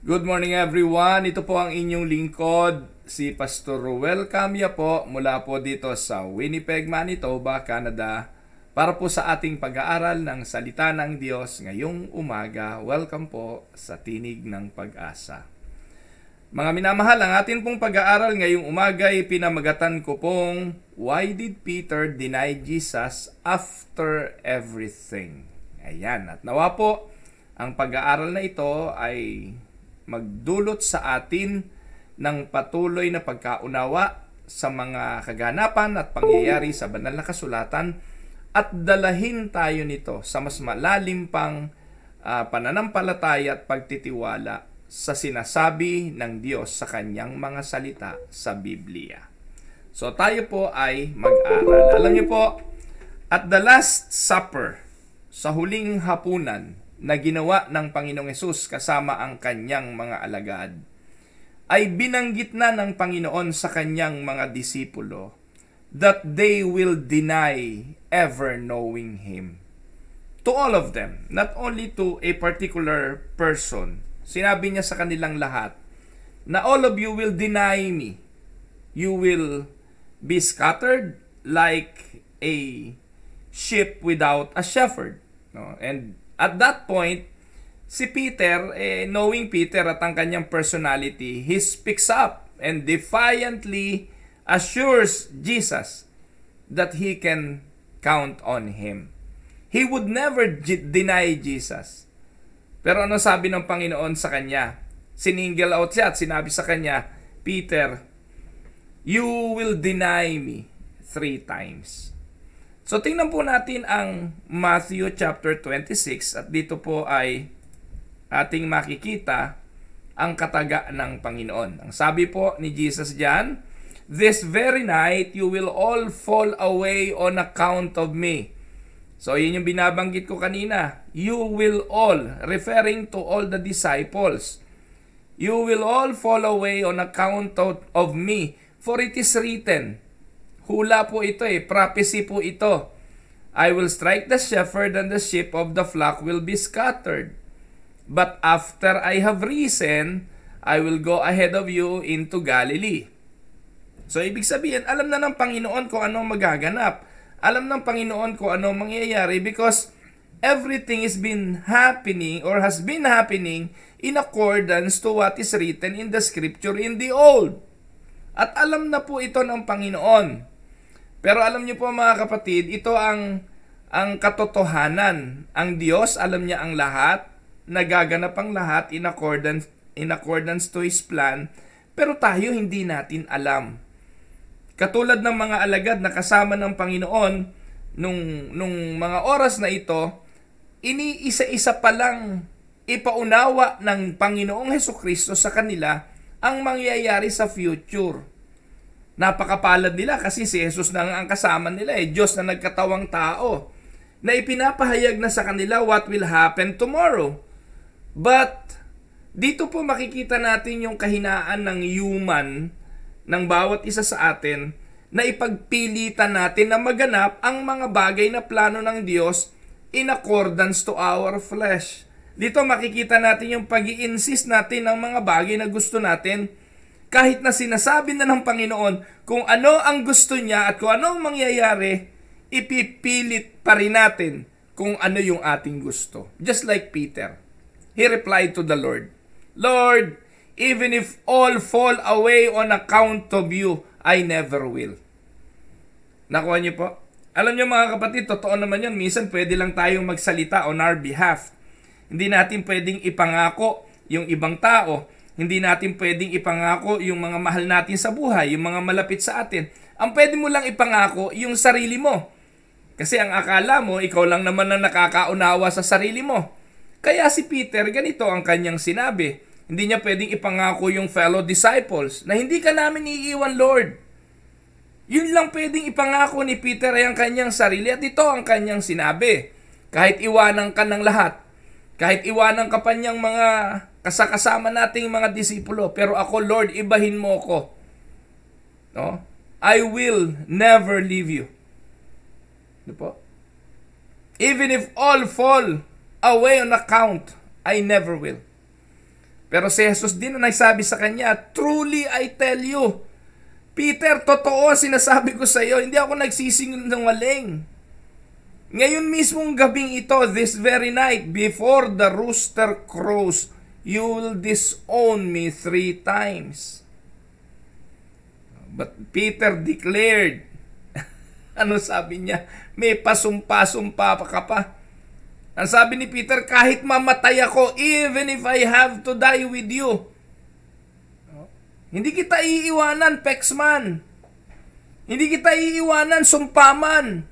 Good morning everyone. Ito po ang inyong lingkod, si Pastor Ruel Camia po mula po dito sa Winnipeg, Manitoba, Canada para po sa ating pag-aaral ng Salita ng Diyos ngayong umaga. Welcome po sa Tinig ng Pag-asa. Mga minamahal, ang atin pong pag-aaral ngayong umaga ay pinamagatan ko pong Why did Peter deny Jesus after everything? Ayan, at nawa po ang pag-aaral na ito ay magdulot sa atin ng patuloy na pagkaunawa sa mga kaganapan at pangyayari sa banal na kasulatan at dalahin tayo nito sa mas malalim pang pananampalataya at pagtitiwala sa sinasabi ng Diyos sa kanyang mga salita sa Biblia. So tayo po ay mag-aral. Alam niyo po, at the Last Supper, sa huling hapunan, na ginawa ng Panginoong Hesus kasama ang kanyang mga alagad, ay binanggit na ng Panginoon sa kanyang mga disipulo that they will deny ever knowing Him. To all of them, not only to a particular person. Sinabi niya sa kanilang lahat na all of you will deny me. You will be scattered like a sheep without a shepherd. No? And at that point, si Peter, knowing Peter at ang kanyang personality, he speaks up and defiantly assures Jesus that he can count on him. He would never deny Jesus. Pero ano sabi ng Panginoon sa kanya? Sininggle out siya at sinabi sa kanya, Peter, you will deny me 3 times. So tingnan po natin ang Matthew chapter 26 at dito po ay ating makikita ang kataga ng Panginoon. Ang sabi po ni Jesus diyan, this very night you will all fall away on account of me. So yun yung binabanggit ko kanina. You will all, referring to all the disciples. You will all fall away on account of me, for it is written. Hula po ito prophecy po ito. I will strike the shepherd and the sheep of the flock will be scattered. But after I have risen, I will go ahead of you into Galilee. So ibig sabihin, alam na ng Panginoon kung ano magaganap. Alam ng Panginoon kung ano mangyayari because everything is been happening or has been happening in accordance to what is written in the scripture in the old. At alam na po ito ng Panginoon. Pero alam niyo po mga kapatid, ito ang katotohanan. Ang Diyos, alam niya ang lahat, nagaganap ang lahat in accordance to His plan, pero tayo hindi natin alam. Katulad ng mga alagad na kasama ng Panginoon, nung mga oras na ito, iniisa-isa pa lang ipaunawa ng Panginoong Hesukristo sa kanila ang mangyayari sa future. Napakapalad nila kasi si Jesus na ang kasama nila Diyos na nagkatawang tao na ipinapahayag na sa kanila what will happen tomorrow. But dito po makikita natin yung kahinaan ng human ng bawat isa sa atin na ipagpilitan natin na maganap ang mga bagay na plano ng Diyos in accordance to our flesh. Dito makikita natin yung pag-i-insist natin ng mga bagay na gusto natin kahit na sinasabi na ng Panginoon kung ano ang gusto niya at kung ano ang mangyayari, ipipilit pa rin natin kung ano yung ating gusto. Just like Peter. He replied to the Lord, Lord, even if all fall away on account of you, I never will. Nakuha niyo po? Alam niyo mga kapatid, totoo naman yun. Minsan pwede lang tayong magsalita on our behalf. Hindi natin pwedeng ipangako yung ibang tao. Hindi natin pwedeng ipangako yung mga mahal natin sa buhay, yung mga malapit sa atin. Ang pwede mo lang ipangako yung sarili mo. Kasi ang akala mo, ikaw lang naman na nakakaunawa sa sarili mo. Kaya si Peter, ganito ang kanyang sinabi. Hindi niya pwedeng ipangako yung fellow disciples na hindi ka namin iiwan, Lord. Yun lang pwedeng ipangako ni Peter ay ang kanyang sarili at ito ang kanyang sinabi. Kahit iwanan ka ng lahat, kahit iwanan ka pa niyang mga kasama nating mga disipulo, pero ako, Lord, ibahin mo ko. No? I will never leave you. Ano po? Even if all fall away on account, I never will. Pero si Jesus din ang nagsabi sa kanya, "Truly I tell you, Peter, totoo ang sinasabi ko sa iyo, hindi ako nagsisinungaling. Ngayon mismong gabing ito, this very night, before the rooster crows, you will disown me 3 times. But Peter declared, ano sabi niya? May pasumpa-sumpa pa ka pa. Ang sabi ni Peter, kahit mamatay ako, even if I have to die with you, hindi kita iiwanan, Pexman. Hindi kita iiwanan, sumpaman.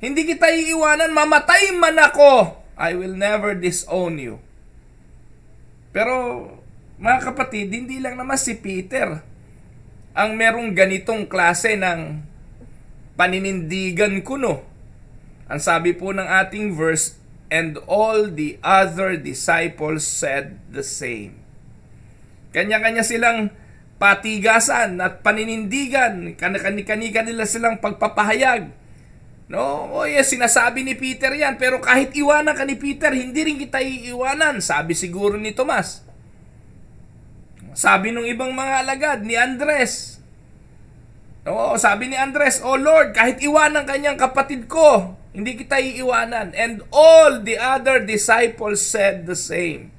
Hindi kita iiwanan, mamatay man ako. I will never disown you. Pero, mga kapatid, hindi lang naman si Peter ang merong ganitong klase ng paninindigan kuno. Ang sabi po ng ating verse, and all the other disciples said the same. Kanya-kanya silang patigasan at paninindigan, kani-kani nila silang pagpapahayag. No, o yes, sinasabi ni Peter yan, pero kahit iwanan ka ni Peter, hindi rin kita iiwanan, sabi siguro ni Tomas. Sabi nung ibang mga alagad, ni Andres. No, sabi ni Andres, "Oh Lord, kahit iwanan kanyang kapatid ko, hindi kita iiwanan." And all the other disciples said the same.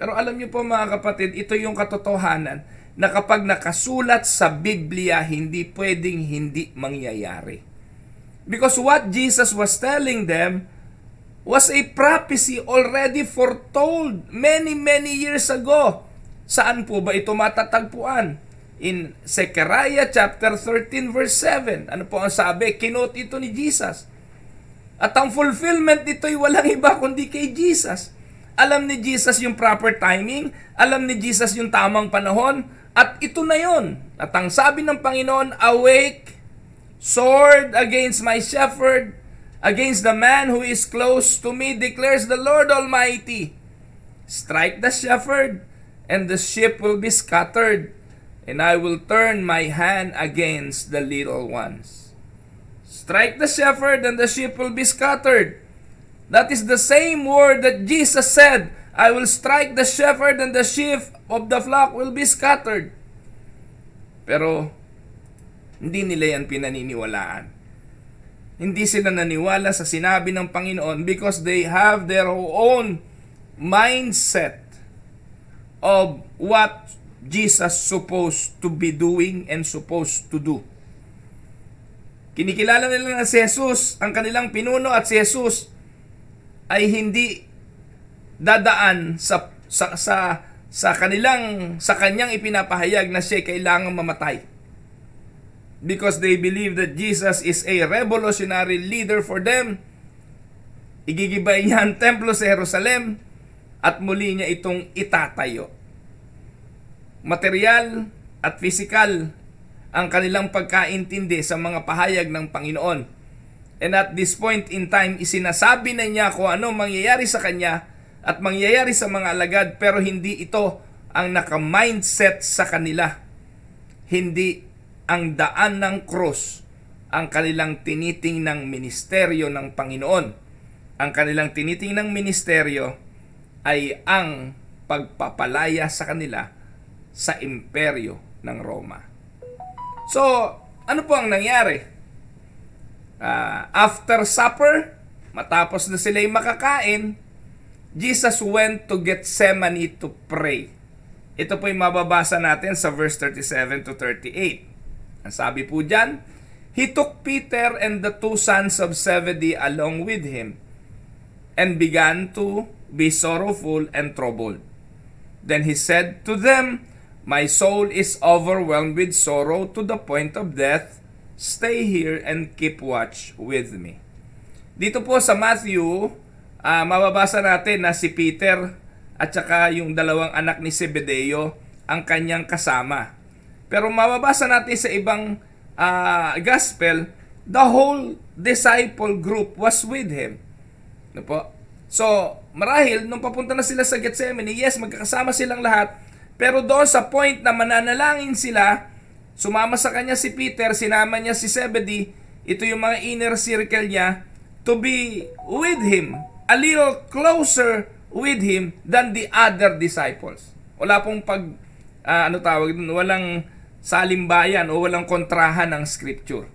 Pero alam niyo po mga kapatid, ito yung katotohanan na kapag nakasulat sa Biblia, hindi pwedeng hindi mangyayari. Because what Jesus was telling them was a prophecy already foretold many years ago. Saan po ba ito matatagpuan? In Zechariah chapter 13 verse 7. Ano po ang sabi? Kinote ito ni Jesus. At ang fulfillment nito ay walang iba kundi kay Jesus. Alam ni Jesus yung proper timing, alam ni Jesus yung tamang panahon, at ito na yon. At ang sabi ng Panginoon, "Awake, sword against my shepherd, against the man who is close to me, declares the Lord Almighty. Strike the shepherd, and the sheep will be scattered, and I will turn my hand against the little ones." Strike the shepherd, and the sheep will be scattered. That is the same word that Jesus said, "I will strike the shepherd, and the sheep of the flock will be scattered." Pero hindi nila yan pinaniniwalaan. Hindi sila naniwala sa sinabi ng Panginoon because they have their own mindset of what Jesus supposed to be doing and supposed to do. Kinikilala nila na si Jesus, ang kanilang pinuno, at si Jesus ay hindi dadaan sa kanyang ipinapahayag na siya kailangang mamatay. Because they believe that Jesus is a revolutionary leader for them. Igigibay niya ang templo sa Jerusalem at muli niya itong itatayo. Material at physical ang kanilang pagkaintindi sa mga pahayag ng Panginoon. And at this point in time, isinasabi na niya kung ano mangyayari sa kanya at mangyayari sa mga alagad, pero hindi ito ang naka-mindset sa kanila. Hindi ang daan ng krus ang kanilang tinitingnang ministeryo ng Panginoon. Ang kanilang tinitingnang ministeryo ay ang pagpapalaya sa kanila sa imperyo ng Roma. So, ano po ang nangyari? After supper, matapos na sila'y makakain, Jesus went to Gethsemane to pray. Ito po yung mababasa natin sa verse 37 to 38. Ang sabi po dyan, "He took Peter and the 2 sons of Zebedee along with him, and began to be sorrowful and troubled. Then he said to them, 'My soul is overwhelmed with sorrow to the point of death. Stay here and keep watch with me.'" Dito po sa Matthew, mababasa natin na si Peter at saka yung dalawang anak ni Zebedeo ang kanyang kasama. Pero mababasa natin sa ibang gospel, the whole disciple group was with him. Ano po? So, marahil, nung papunta na sila sa Gethsemane, yes, magkakasama silang lahat, pero doon sa point na mananalangin sila, sumama sa kanya si Peter, sinama niya si Zebedee, ito yung mga inner circle niya, to be with him, a little closer with him than the other disciples. Wala pong walang salimbayan o walang kontrahan ng scripture.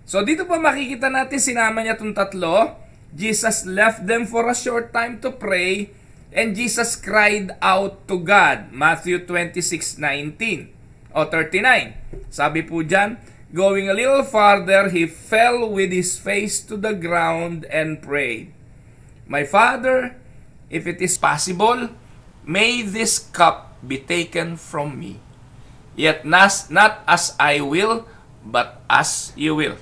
So dito pa makikita natin sinama niya itong tatlo. Jesus left them for a short time to pray and Jesus cried out to God. Matthew 26:19 o 39. Sabi po dyan, going a little farther, he fell with his face to the ground and prayed, My Father, if it is possible, may this cup be taken from me. Yet not as I will, but as you will.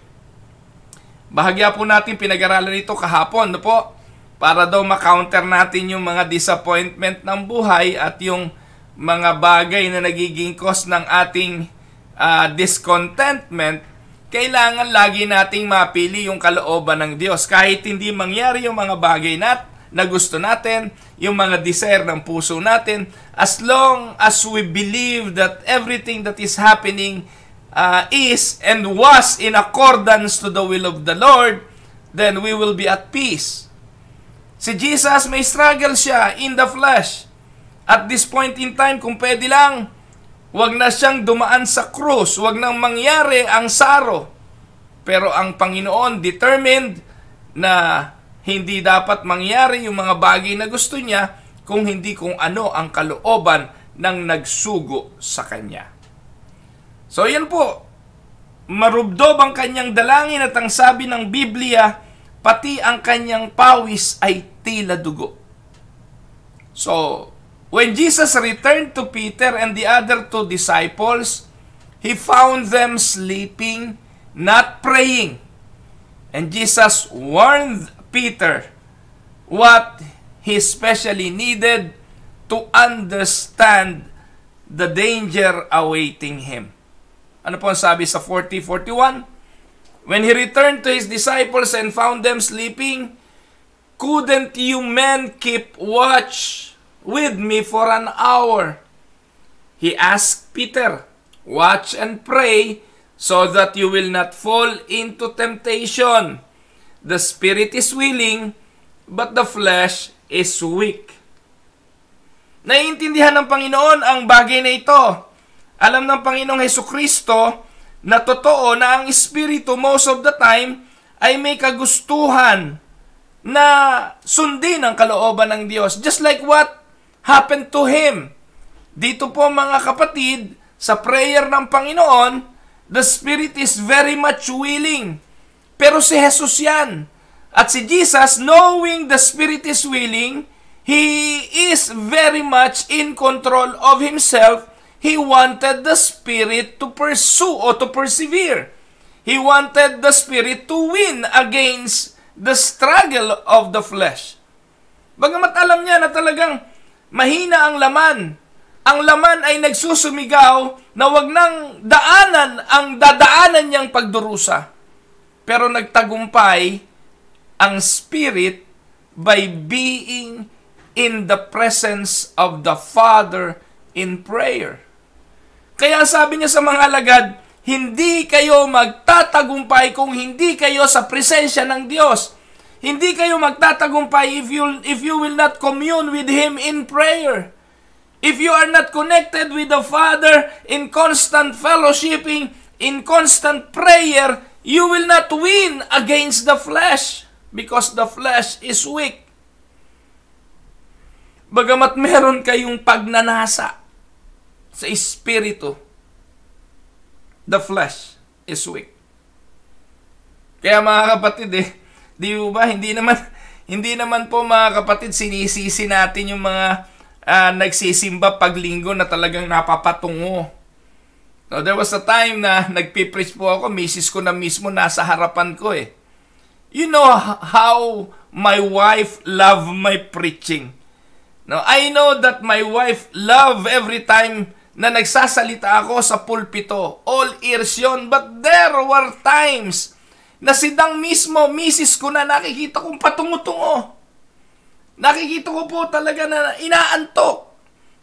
Bahagya po natin pinag-aralan ito kahapon, no po? Para daw ma-counter natin yung mga disappointment ng buhay at yung mga bagay na nagiging cause ng ating discontentment. Kailangan lagi nating mapili yung kalooban ng Diyos. Kahit hindi mangyari yung mga bagay na gusto natin, yung mga desire ng puso natin, as long as we believe that everything that is happening is and was in accordance to the will of the Lord, then we will be at peace. Si Jesus, may struggle siya in the flesh. At this point in time, kung pwede lang, wag na siyang dumaan sa krus, wag nang mangyari ang saro. Pero ang Panginoon determined na hindi dapat mangyari yung mga bagay na gusto niya kung hindi kung ano ang kalooban ng nagsugo sa Kanya. So yan po, marubdob ang kanyang dalangin at ang sabi ng Biblia, pati ang kanyang pawis ay tila dugo. So, when Jesus returned to Peter and the other two disciples, He found them sleeping, not praying. And Jesus warned Peter what he especially needed to understand the danger awaiting him. Ano po ang sabi sa 40:41? When he returned to his disciples and found them sleeping, couldn't you men keep watch with me for an hour? He asked Peter, watch and pray so that you will not fall into temptation. The spirit is willing, but the flesh is weak. Naiintindihan ng Panginoon ang bagay na ito. Alam ng Panginoong Hesukristo na totoo na ang Espiritu most of the time ay may kagustuhan na sundin ang kalooban ng Diyos. Just like what happened to Him. Dito po mga kapatid, sa prayer ng Panginoon, the Spirit is very much willing. Pero si Jesus yan. At si Jesus, knowing the Spirit is willing, He is very much in control of Himself. He wanted the Spirit to pursue or to persevere. He wanted the Spirit to win against the struggle of the flesh. Bagamat alam niya na talagang mahina ang laman ay nagsusumigaw na wag nang daanan ang dadaanan niyang pagdurusa. Pero nagtagumpay ang Spirit by being in the presence of the Father in prayer. Kaya sabi niya sa mga alagad, hindi kayo magtatagumpay kung hindi kayo sa presensya ng Diyos. Hindi kayo magtatagumpay if you will not commune with Him in prayer. If you are not connected with the Father in constant fellowshipping, in constant prayer, you will not win against the flesh because the flesh is weak. Bagamat meron kayong pagnanasa sa espiritu, the flesh is weak. Kaya mga kapatid, di ba, hindi naman po mga kapatid sinisisi natin yung mga nagsisimba paglinggo na talagang napapatungo. No, there was a time na nagpipreach po ako, misis ko na mismo nasa harapan ko eh. You know how my wife love my preaching. No, I know that my wife love every time na nagsasalita ako sa pulpito. All ears yun. But there were times na sidang mismo, misis ko na nakikita kong patungo-tungo. Nakikita ko po talaga na inaantok.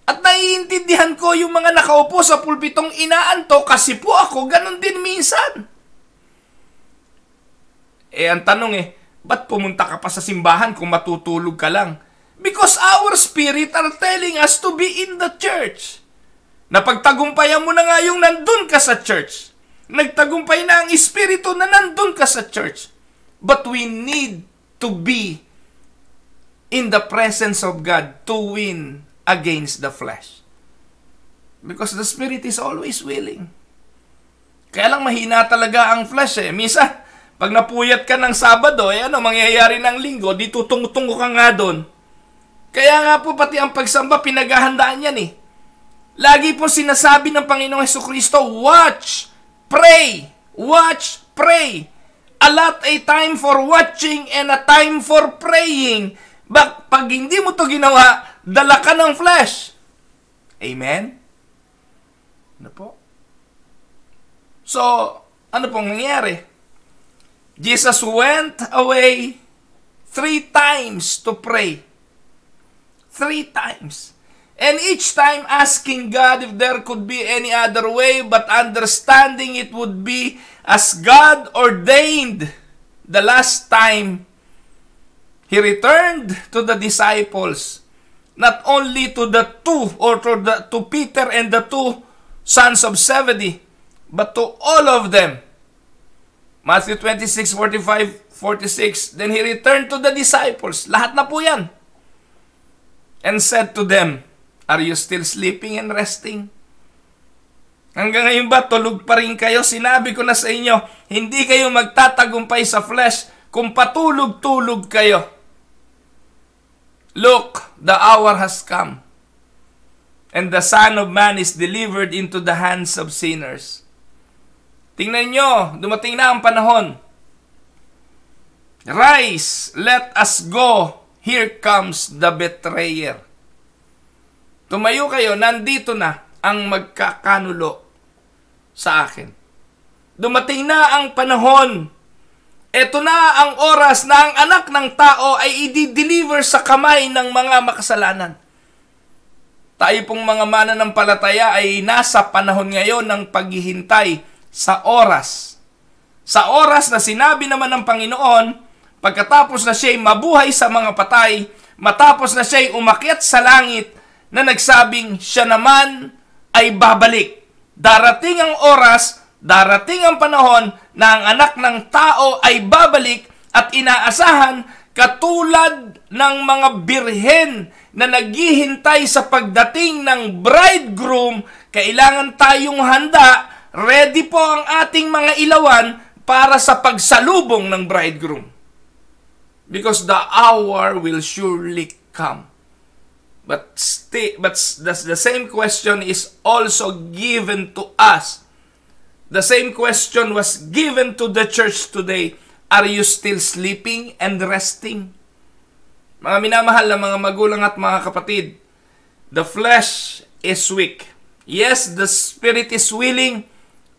At naiintindihan ko yung mga nakaupo sa pulpitong inaantok kasi po ako ganun din minsan. Ang tanong ba't pumunta ka pa sa simbahan kung matutulog ka lang? Because our spirit are telling us to be in the church. Napagtagumpayan mo na nga yung nandun ka sa church. Nagtagumpay na ang espiritu na nandun ka sa church. But we need to be in the presence of God to win against the flesh. Because the spirit is always willing. Kaya lang mahina talaga ang flesh eh. Misa, pag napuyat ka ng Sabado, ano mangyayari ng Linggo, di tutungo-tungo ka nga doon. Kaya nga po pati ang pagsamba, pinaghahandaan yan eh. Lagi po sinasabi ng Panginoong Hesukristo, watch, pray, watch, pray. Allot a time for watching and a time for praying. Pag hindi mo to ginawa, dala ka ng flesh. Amen? Ano po? So, ano pong nangyari? Jesus went away 3 times to pray. 3 times. And each time asking God if there could be any other way, but understanding it would be as God ordained. The last time, He returned to the disciples, not only to the 2 or to Peter and the 2 sons of Zebedee, but to all of them. Matthew 26:45-46, then He returned to the disciples. Lahat na po yan. And said to them, are you still sleeping and resting? Hanggang ngayon ba, tulog pa rin kayo? Sinabi ko na sa inyo, hindi kayo magtatagumpay sa flesh kung patulog-tulog kayo. Look, the hour has come, and the Son of Man is delivered into the hands of sinners. Tingnan nyo, dumating na ang panahon. Rise, let us go. Here comes the betrayer. Tumayo kayo, nandito na ang magkakanulo sa akin. Dumating na ang panahon. Ito na ang oras na ang anak ng tao ay i-deliver sa kamay ng mga makasalanan. Tayo pong mga mananampalataya ay nasa panahon ngayon ng paghihintay sa oras. Sa oras na sinabi naman ng Panginoon, pagkatapos na siya'y mabuhay sa mga patay, matapos na siya'y umakyat sa langit, na nagsabing siya naman ay babalik. Darating ang oras, darating ang panahon na ang anak ng tao ay babalik at inaasahan katulad ng mga birhen na naghihintay sa pagdating ng bridegroom. Kailangan tayong handa, ready po ang ating mga ilawan para sa pagsalubong ng bridegroom. Because the hour will surely come. But the same question is also given to us. The same question was given to the church today. Are you still sleeping and resting? Mga minamahal na mga magulang at mga kapatid, the flesh is weak. Yes, the spirit is willing,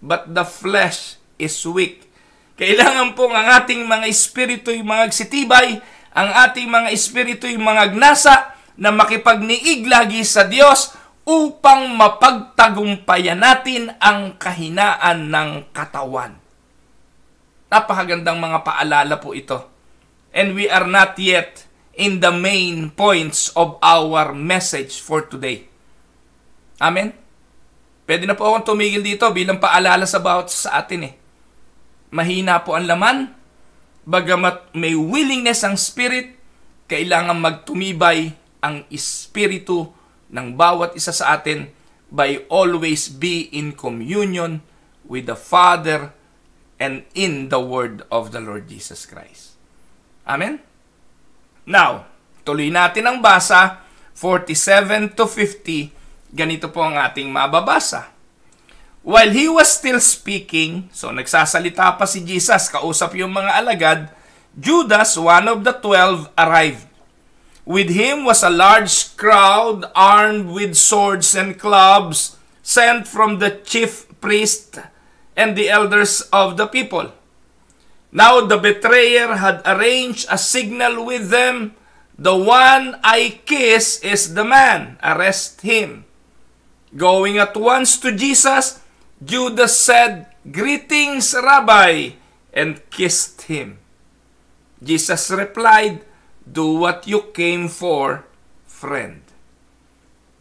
but the flesh is weak. Kailangan pong ang ating mga espiritu'y magsitibay, ang ating mga espiritu'y magnasa, na makipagniig lagi sa Diyos upang mapagtagumpayan natin ang kahinaan ng katawan. Napakagandang mga paalala po ito. And we are not yet in the main points of our message for today. Amen? Pwede na po akong tumigil dito bilang paalala sa bawat sa atin eh. Mahina po ang laman, bagamat may willingness ang spirit, kailangan magtumibay ang espiritu ng bawat isa sa atin by always be in communion with the Father and in the Word of the Lord Jesus Christ. Amen? Now, tuloy natin ang basa, 47 to 50, ganito po ang ating mababasa. While he was still speaking, so nagsasalita pa si Jesus, kausap yung mga alagad, Judas, one of the 12, arrived. With him was a large crowd armed with swords and clubs, sent from the chief priest and the elders of the people. Now the betrayer had arranged a signal with them. The one I kiss is the man. Arrest him. Going at once to Jesus, Judas said, "Greetings, Rabbi," and kissed him. Jesus replied, "Do what you came for friend.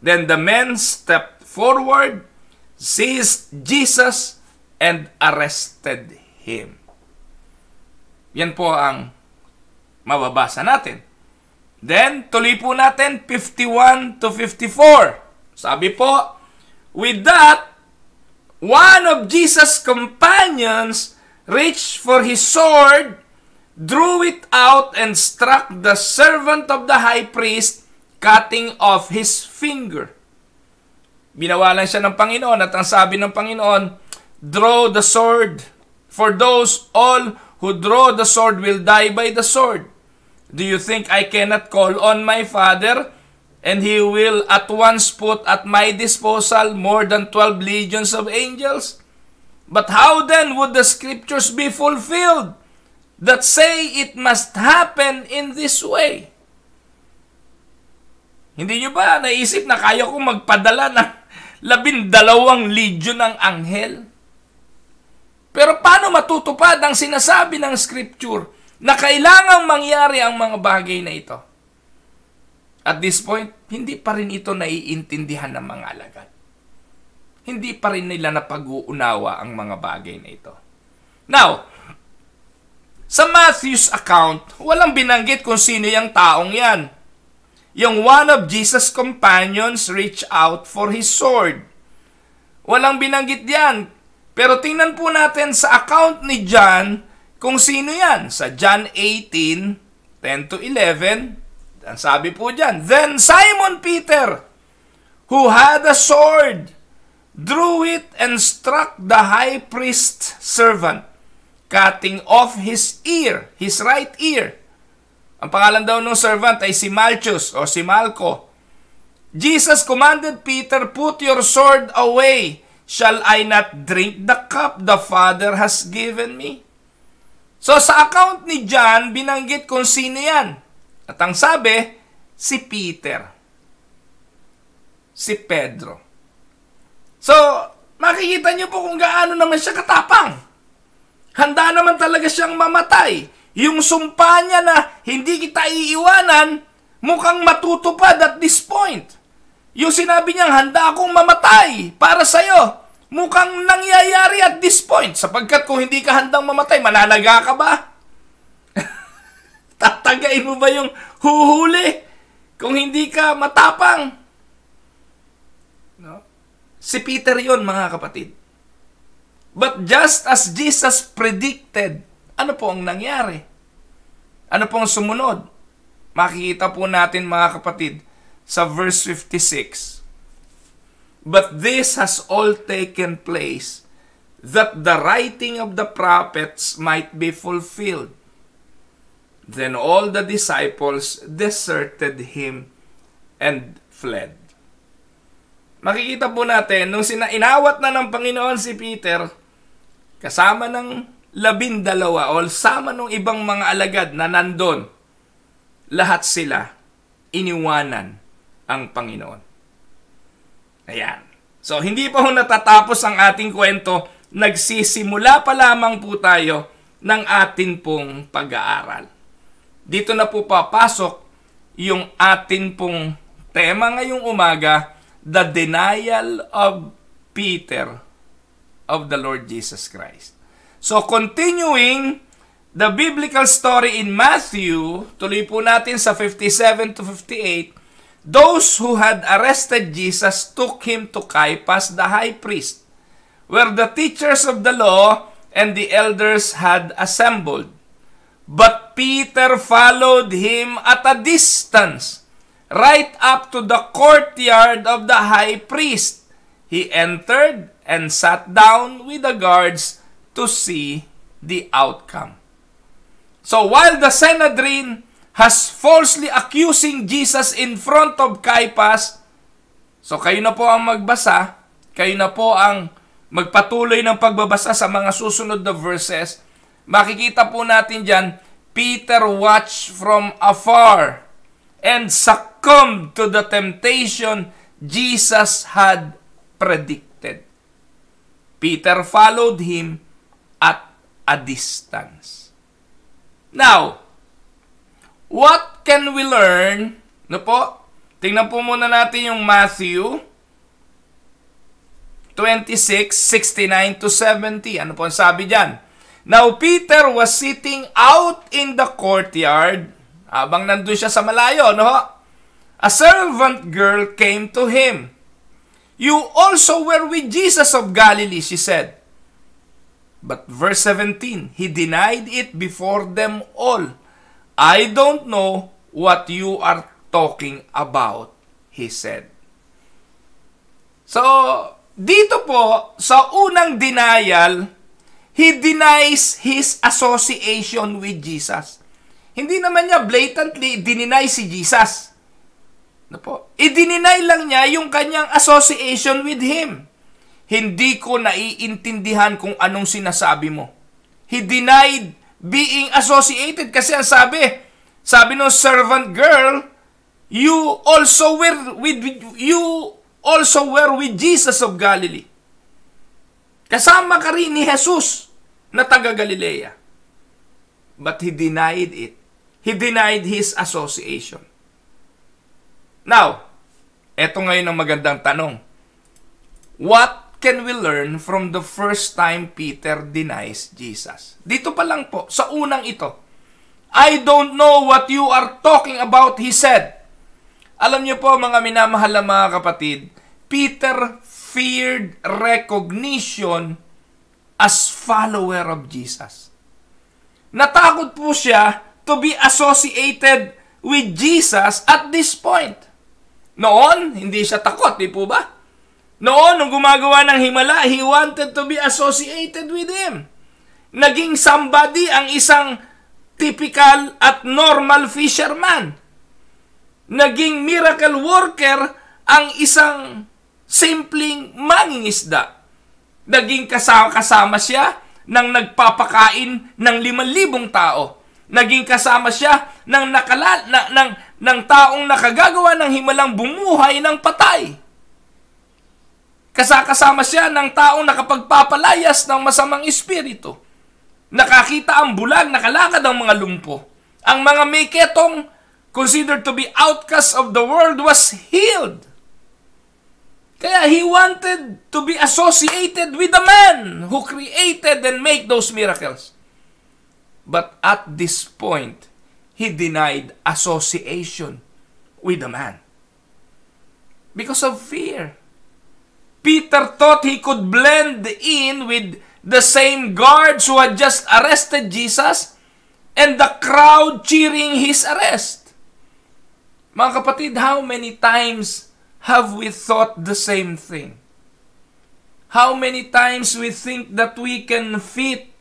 Then the men stepped forward, seized Jesus, and arrested him. Yan po ang mababasa natin. Then, tuloy po natin, 51 to 54. Sabi po, with that, one of Jesus' companions reached for his sword, drew it out, and struck the servant of the high priest, cutting off his finger. Binawalan siya ng Panginoon at ang sabi ng Panginoon, draw the sword, for those all who draw the sword will die by the sword. Do you think I cannot call on my Father, and He will at once put at my disposal more than 12 legions of angels? But how then would the scriptures be fulfilled that say it must happen in this way? Hindi nyo ba naisip na kaya kong magpadala ng 12 legion ng anghel? Pero paano matutupad ang sinasabi ng scripture na kailangang mangyari ang mga bagay na ito? At this point, hindi pa rin ito naiintindihan ng mga alagad. Hindi pa rin nila napag-uunawa ang mga bagay na ito. Now, sa Matthew's account, walang binanggit kung sino yung taong yan. Yung one of Jesus' companions reached out for his sword. Walang binanggit yan. Pero tingnan po natin sa account ni John kung sino yan. Sa John 18, 10 to 11, ang sabi po dyan, then Simon Peter, who had a sword, drew it and struck the high priest's servant, cutting off his ear, his right ear. Ang pangalan daw ng servant ay si Malchus o si Malco. Jesus commanded Peter, put your sword away. Shall I not drink the cup the Father has given me? So sa account ni John, binanggit kung sino yan. At ang sabi, si Peter. Si Pedro. So, makikita niyo po kung gaano naman siya katapang. Handa naman talaga siyang mamatay. Yung sumpa niya na hindi kita iiwanan, mukhang matutupad at this point. Yung sinabi niyang, handa akong mamatay para sa'yo, mukhang nangyayari at this point. Sapagkat kung hindi ka handang mamatay, mananaga ka ba? Tatagain mo ba yung huhuli kung hindi ka matapang? No? Si Peter yon, mga kapatid. But just as Jesus predicted, ano po ang nangyari? Ano po ang sumunod? Makikita po natin, mga kapatid, sa verse 56. But this has all taken place, that the writing of the prophets might be fulfilled. Then all the disciples deserted him and fled. Makikita po natin, nung inawat na ng Panginoon si Peter, kasama ng 12 o sama ng ibang mga alagad na nandun, lahat sila iniwanan ang Panginoon. Ayan. So, hindi pa ho natatapos ang ating kwento. Nagsisimula pa lamang po tayo ng atin pong pag-aaral. Dito na po papasok yung atin pong tema ngayong umaga, the denial of Peter of the Lord Jesus Christ. So, continuing the biblical story in Matthew, tuloy po natin sa 57 to 58, those who had arrested Jesus took him to Caiaphas the high priest, where the teachers of the law and the elders had assembled. But Peter followed him at a distance, right up to the courtyard of the high priest. He entered and sat down with the guards to see the outcome. So while the Sanhedrin has falsely accusing Jesus in front of Caiaphas, so kayo na po ang magbasa, kayo na po ang magpatuloy ng pagbabasa sa mga susunod na verses, makikita po natin dyan, Peter watched from afar and succumbed to the temptation Jesus had predicted. Peter followed him at a distance. Now, what can we learn, no po, Tingnan po muna natin yung Matthew 26:69 to 70. Ano po ang sabi dyan? Now Peter was sitting out in the courtyard. Habang nandun siya sa malayo, no? A servant girl came to him. You also were with Jesus of Galilee, she said. But verse 17, he denied it before them all. I don't know what you are talking about, he said. So, dito po, sa unang denial, he denies his association with Jesus. Hindi naman niya blatantly dininay si Jesus. Ano po? I-deny lang niya yung kanyang association with Him. Hindi ko naiintindihan kung anong sinasabi mo. He denied being associated kasi ang sabi ng servant girl, you also were with Jesus of Galilee. Kasama ka rin ni Jesus na taga Galilea. But he denied it. He denied his association. Now, eto ngayon ang magandang tanong. What can we learn from the first time Peter denies Jesus? Dito pa lang po, sa unang ito. I don't know what you are talking about, he said. Alam niyo po mga minamahal na mga kapatid, Peter feared recognition as follower of Jesus. Natakot po siya to be associated with Jesus at this point. Noon, hindi siya takot, di po ba? Noon, nung gumagawa ng himala, he wanted to be associated with Him. Naging somebody ang isang typical at normal fisherman. Naging miracle worker ang isang simpleng mangingisda. Naging kasama siya ng nagpapakain ng 5,000 tao. Naging kasama siya ng taong nakagagawa ng himalang bumuhay ng patay. Kasama siya ng taong nakapagpapalayas ng masamang espiritu. Nakakita ang bulag, nakalakad ang mga lumpo. Ang mga may ketong, considered to be outcasts of the world, was healed. Kaya he wanted to be associated with the man who created and made those miracles. But at this point, he denied association with the man. Because of fear. Peter thought he could blend in with the same guards who had just arrested Jesus and the crowd cheering his arrest. Mga kapatid, how many times have we thought the same thing? How many times we think that we can fit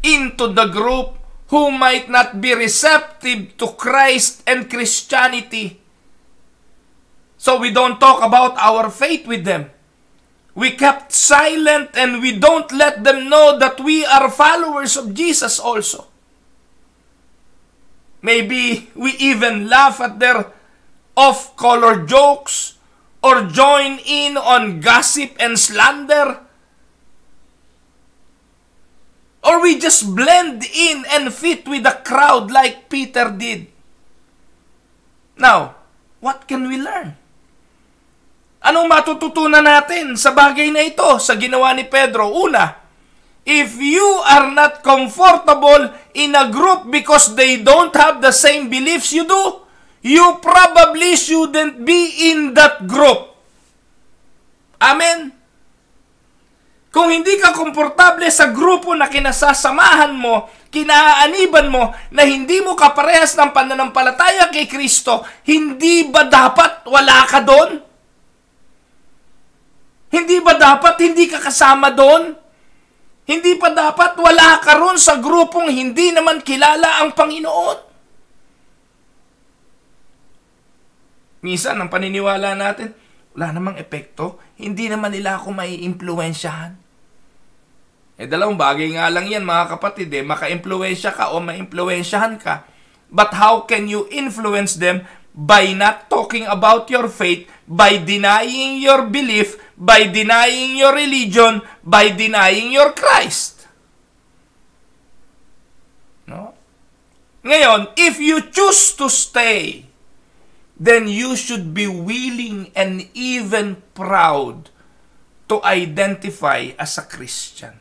into the group who might not be receptive to Christ and Christianity. So we don't talk about our faith with them. We kept silent and we don't let them know that we are followers of Jesus also. Maybe we even laugh at their off-color jokes or join in on gossip and slander. Or we just blend in and fit with the crowd like Peter did. Now, what can we learn? Anong matututunan natin sa bagay na ito, sa ginawa ni Pedro? Una, if you are not comfortable in a group because they don't have the same beliefs you do, you probably shouldn't be in that group. Amen? Kung hindi ka komportable sa grupo na kinasasamahan mo, kinaaniban mo, na hindi mo kaparehas ng pananampalataya kay Kristo, hindi ba dapat wala ka doon? Hindi ba dapat hindi ka kasama doon? Hindi pa dapat wala ka ron sa grupong hindi naman kilala ang Panginoon? Minsan, ang paniniwala natin, wala namang epekto, hindi naman nila ako maiimpluwensyahan. Dalawang bagay nga lang yan mga kapatid, maka-impluwensya ka o ma-impluwensyahan ka. But how can you influence them? By not talking about your faith, by denying your belief, by denying your religion, by denying your Christ. No? Ngayon, if you choose to stay then you should be willing and even proud to identify as a Christian.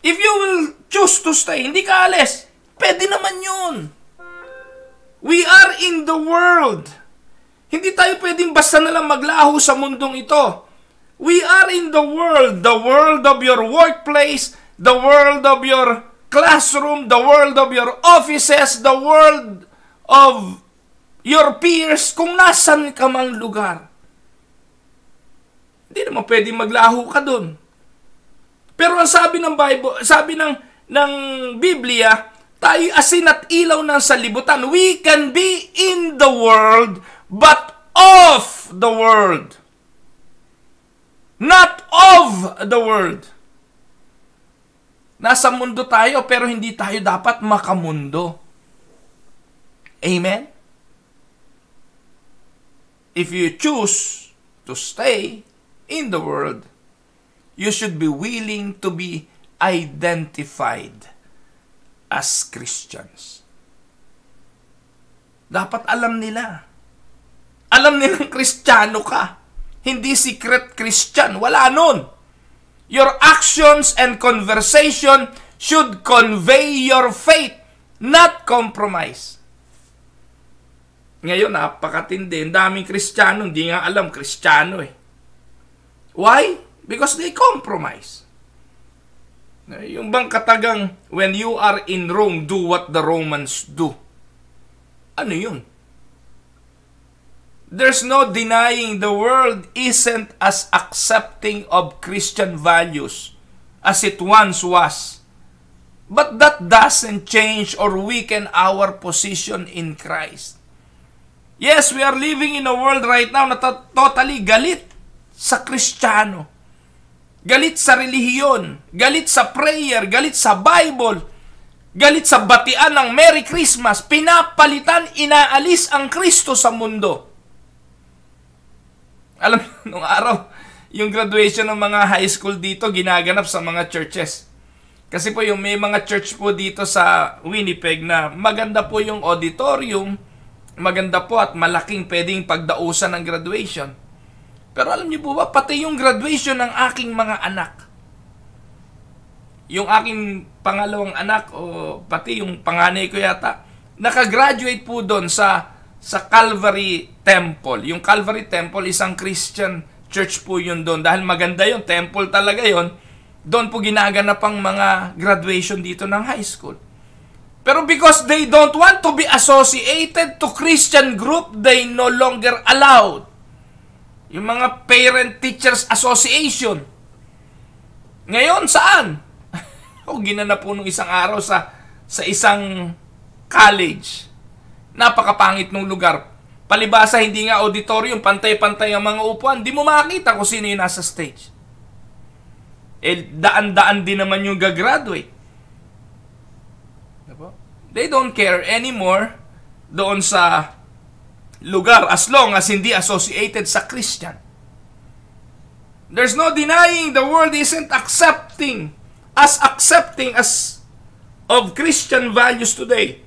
If you will choose to stay, hindi ka alis, pwede naman yun. We are in the world. Hindi tayo pwedeng basta na lang maglaho sa mundong ito. We are in the world of your workplace, the world of your classroom, the world of your offices, the world of your peers, kung nasan ka mang lugar. Hindi naman pwedeng maglaho ka dun. Pero ang sabi ng Bible, sabi ng Biblia, tayo asin at ilaw ng salibutan. We can be in the world, but of the world. Not of the world. Nasa mundo tayo, pero hindi tayo dapat makamundo. Amen? If you choose to stay in the world, you should be willing to be identified as Christians. Dapat alam nila. Alam nilang Kristiyano ka. Hindi secret Christian. Wala nun. Your actions and conversation should convey your faith, not compromise. Ngayon, napakatindi. Ang daming Kristiyano, hindi nga alam Kristiyano eh. Why? Because they compromise. Yung bang katagang, when you are in Rome, do what the Romans do. Ano yun? There's no denying the world isn't as accepting of Christian values as it once was. But that doesn't change or weaken our position in Christ. Yes, we are living in a world right now na totally galit sa Kristiyano. Galit sa relihiyon, galit sa prayer, galit sa Bible, galit sa batian ng Merry Christmas. Pinapalitan, inaalis ang Kristo sa mundo. Alam, nung araw, yung graduation ng mga high school dito, ginaganap sa mga churches. Kasi po yung may mga church po dito sa Winnipeg na maganda po yung auditorium, maganda po at malaking pwedeng pagdausan ng graduation. Pero alam niyo po ba, pati yung graduation ng aking mga anak, yung aking pangalawang anak, o pati yung panganay ko yata, nakagraduate po doon sa Calvary Temple. Yung Calvary Temple, isang Christian church po yun doon. Dahil maganda yun, temple talaga yun. Doon po ginaganap ang mga graduation dito ng high school. Pero because they don't want to be associated to Christian group, they no longer allowed. Yung mga Parent Teachers Association. Ngayon, saan? Ginanap po nung isang araw sa isang college. Napakapangit ng lugar. Palibasa, hindi nga auditorium, pantay-pantay ang mga upuan. Di mo makakita kung sino yung nasa stage. Daan-daan din naman yung gagraduate. They don't care anymore doon sa lugar as long as hindi associated sa Christian. There's no denying the world isn't accepting as of Christian values today.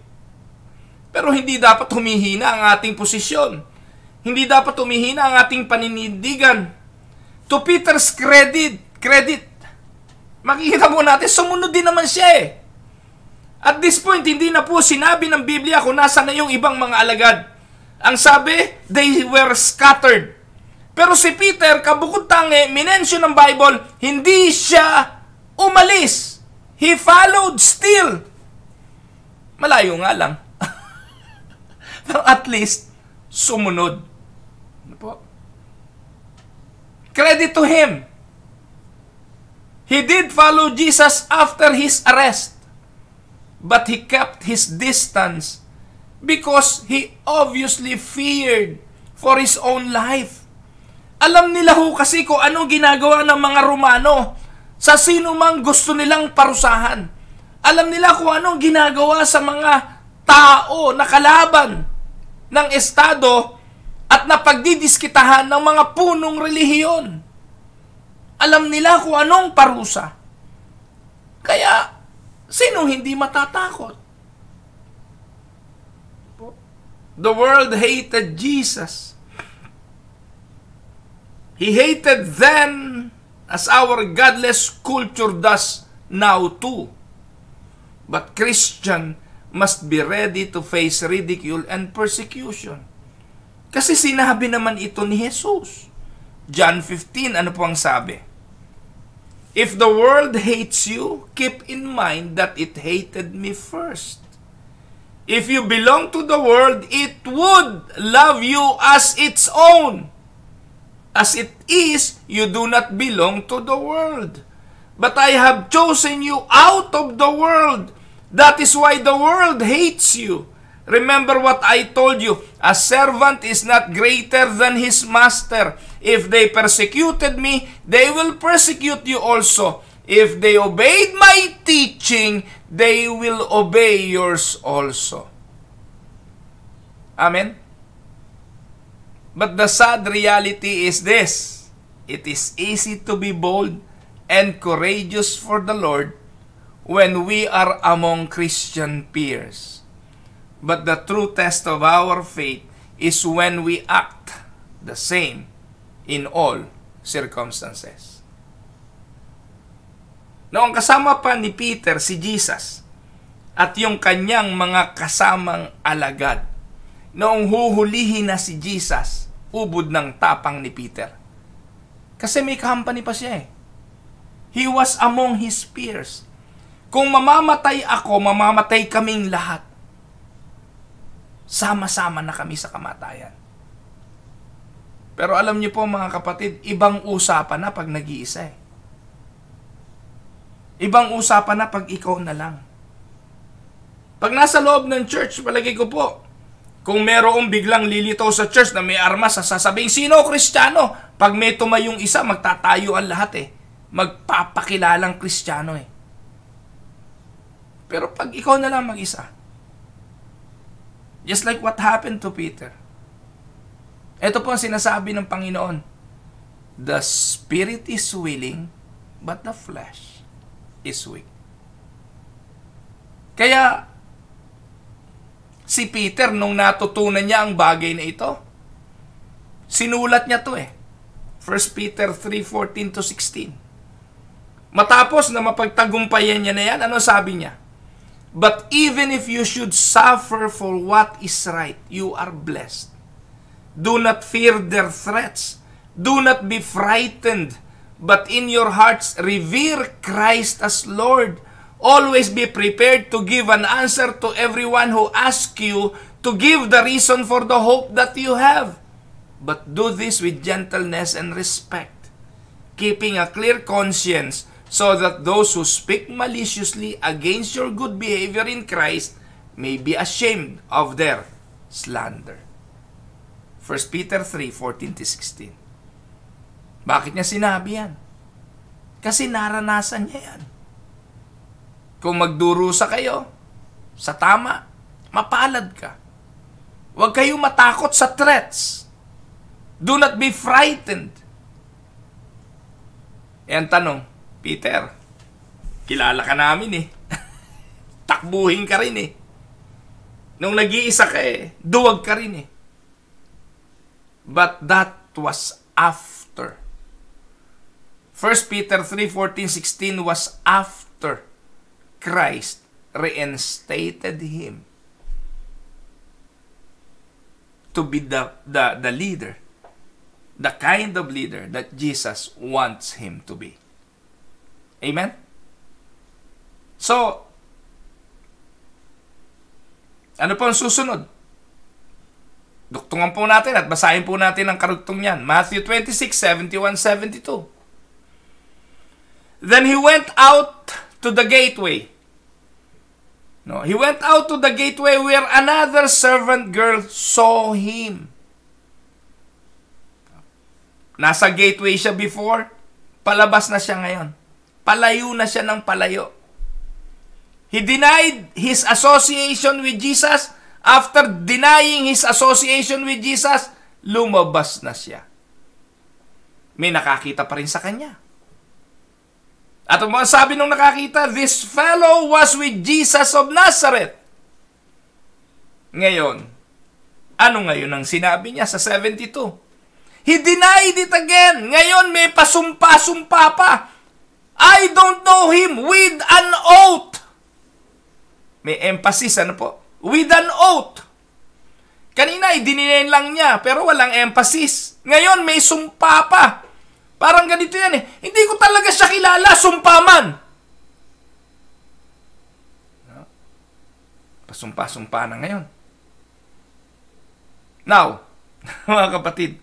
Pero hindi dapat humihina ang ating posisyon. Hindi dapat humihina ang ating paninindigan. To Peter's credit, makikita mo natin, sumunod din naman siya eh. At this point, hindi na po sinabi ng Biblia kung nasa na yung ibang mga alagad. Ang sabi, they were scattered. Pero si Peter, kabukod tangi, minensyon ng Bible, hindi siya umalis. He followed still. Malayo nga lang. Pero at least, sumunod. Ano po? Credit to him. He did follow Jesus after his arrest. But he kept his distance because he obviously feared for his own life. Alam nila ho kasi kung anong ginagawa ng mga Romano sa sino mang gusto nilang parusahan. Alam nila kung anong ginagawa sa mga tao na kalaban ng estado at napagdidiskitahan ng mga punong relihiyon. Alam nila kung anong parusa. Kaya, sinong hindi matatakot? The world hated Jesus. He hated then as our godless culture does now too. But Christian must be ready to face ridicule and persecution. Kasi sinabi naman ito ni Jesus. John 15, ano po ang sabi? If the world hates you, keep in mind that it hated me first. If you belong to the world, it would love you as its own. As it is, you do not belong to the world. But I have chosen you out of the world. That is why the world hates you. Remember what I told you, a servant is not greater than his master. If they persecuted me, they will persecute you also. If they obeyed my teaching, they will obey yours also. Amen? But the sad reality is this. It is easy to be bold and courageous for the Lord when we are among Christian peers. But the true test of our faith is when we act the same in all circumstances. Noong kasama pa ni Peter si Jesus at yung kanyang mga kasamang alagad, noong huhulihin na si Jesus, ubod ng tapang ni Peter. Kasi may company pa siya eh. He was among his peers. Kung mamamatay ako, mamamatay kaming lahat. Sama-sama na kami sa kamatayan. Pero alam niyo po mga kapatid, ibang usapan na pag nag-iisa eh. Ibang usapan na pag ikaw na lang. Pag nasa loob ng church, palagi ko po, kung merong biglang lilitaw sa church na may armas, sasabing, sino Kristiyano? Pag may tumayong isa, magtatayo ang lahat eh. Magpapakilalang Kristiyano eh. Pero pag ikaw na lang mag-isa, just like what happened to Peter. Ito po ang sinasabi ng Panginoon. The spirit is willing, but the flesh is weak. Kaya, si Peter, nung natutunan niya ang bagay na ito, sinulat niya to eh. 1 Peter 3:14-16. Matapos na mapagtagumpayan niya na yan, ano sabi niya? But even if you should suffer for what is right, you are blessed. Do not fear their threats. Do not be frightened. But in your hearts, revere Christ as Lord. Always be prepared to give an answer to everyone who asks you to give the reason for the hope that you have. But do this with gentleness and respect, keeping a clear conscience, so that those who speak maliciously against your good behavior in Christ may be ashamed of their slander. 1 Peter 3:14-16. Bakit niya sinabi yan? Kasi naranasan niya yan. Kung magdurusa kayo sa tama, mapalad ka. Huwag kayong matakot sa threats. Do not be frightened. Yan tanong, Peter, kilala ka namin eh. Takbuhin ka rin eh. Nung nag-iisa ka eh, duwag ka rin eh. But that was after. 1 Peter 3:14-16 was after Christ reinstated him to be the leader, the kind of leader that Jesus wants him to be. Amen? So, ano po ang susunod? Duktungan po natin at basahin po natin ang karugtong niyan. Matthew 26:71-72. Then he went out to the gateway. No, he went out to the gateway where another servant girl saw him. Nasa gateway siya before, palabas na siya ngayon. Palayo na siya ng palayo. He denied his association with Jesus. After denying his association with Jesus, lumabas na siya. May nakakita pa rin sa kanya. At ang sabi nung nakakita, this fellow was with Jesus of Nazareth. Ngayon, Ano ngayon ang sinabi niya sa 72? He denied it again. Ngayon may pasumpa-sumpa pa. I don't know him with an oath. May emphasis, ano po? With an oath. Kanina, idininayin lang niya, pero walang emphasis. Ngayon, may sumpa pa. Parang ganito yan eh. Hindi ko talaga siya kilala, sumpa man. Pasumpa-sumpa na ngayon. Now, mga kapatid,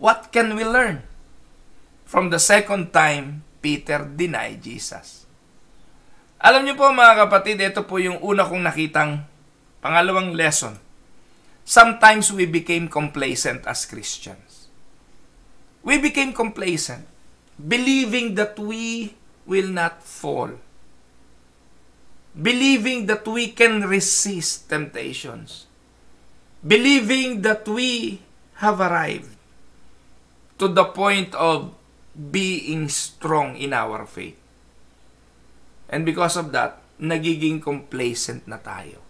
what can we learn from the second time Peter denied Jesus? Alam niyo po mga kapatid, ito po yung una kong nakitang pangalawang lesson. Sometimes we became complacent as Christians. We became complacent, believing that we will not fall. Believing that we can resist temptations. Believing that we have arrived to the point of being strong in our faith. And because of that, nagiging complacent na tayo.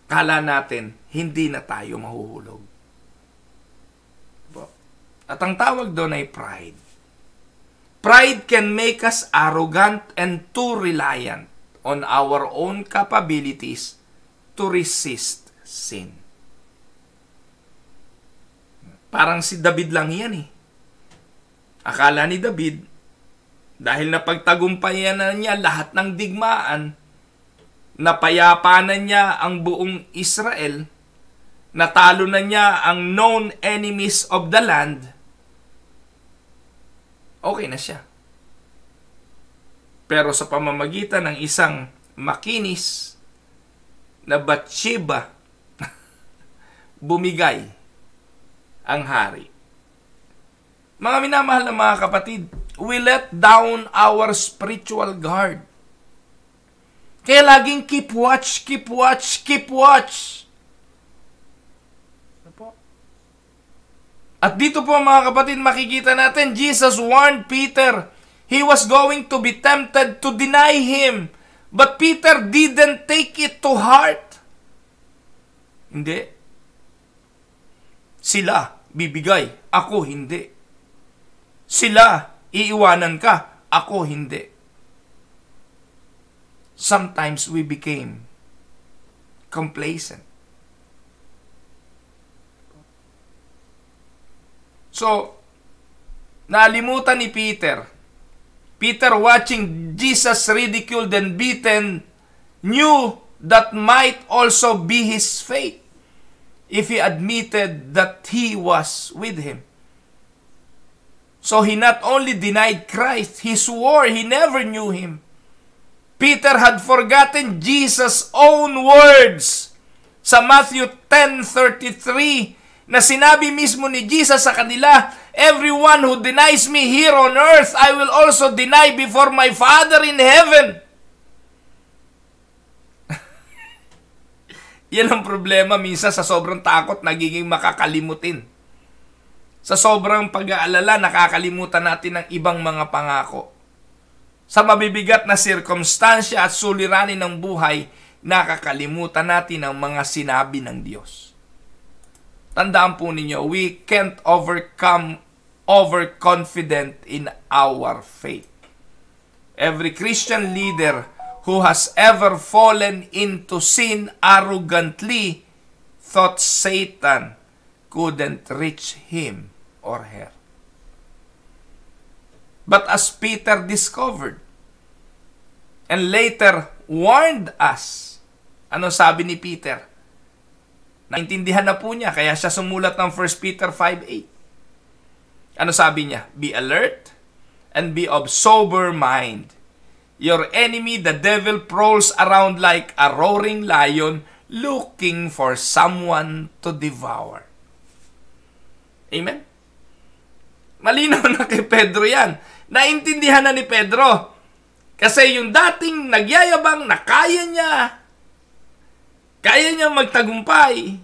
Kala natin, hindi na tayo mahuhulog. At ang tawag doon ay pride. Pride can make us arrogant and too reliant on our own capabilities to resist sin. Parang si David lang yan eh. Akala ni David, dahil napagtagumpayan na niya lahat ng digmaan, napayapa na niya ang buong Israel, natalo na niya ang known enemies of the land, okay na siya. Pero sa pamamagitan ng isang makinis na Bathsheba, bumigay ang hari. Mga minamahal na mga kapatid, we let down our spiritual guard. Kaya laging keep watch, keep watch, keep watch. At dito po mga kapatid, makikita natin, Jesus warned Peter. He was going to be tempted to deny Him. But Peter didn't take it to heart. Hindi. Sila bibigay, ako hindi. Sila iiwanan ka, ako hindi. Sometimes we became complacent. So, nalimutan ni Peter. Peter, watching Jesus ridiculed and beaten, knew that might also be his fate if he admitted that he was with him. So he not only denied Christ, he swore he never knew him. Peter had forgotten Jesus' own words sa Matthew 10:33 na sinabi mismo ni Jesus sa kanila, everyone who denies me here on earth, I will also deny before my Father in heaven. Yan ang problema minsan sa sobrang takot, nagiging makakalimutin. Sa sobrang pag-aalala, nakakalimutan natin ang ibang mga pangako. Sa mabibigat na sirkumstansya at suliranin ng buhay, nakakalimutan natin ang mga sinabi ng Diyos. Tandaan po ninyo, we can't overcome overconfident in our faith. Every Christian leader who has ever fallen into sin arrogantly thought Satan couldn't reach him or her. But as Peter discovered and later warned us, ano sabi ni Peter? Naintindihan na po niya, kaya siya sumulat ng 1 Peter 5:8. Ano sabi niya? Be alert and be of sober mind. Your enemy, the devil, prowls around like a roaring lion looking for someone to devour. Amen? Malinaw na kay Pedro yan. Naintindihan na ni Pedro. Kasi yung dating nagyayabang na kaya niya magtagumpay,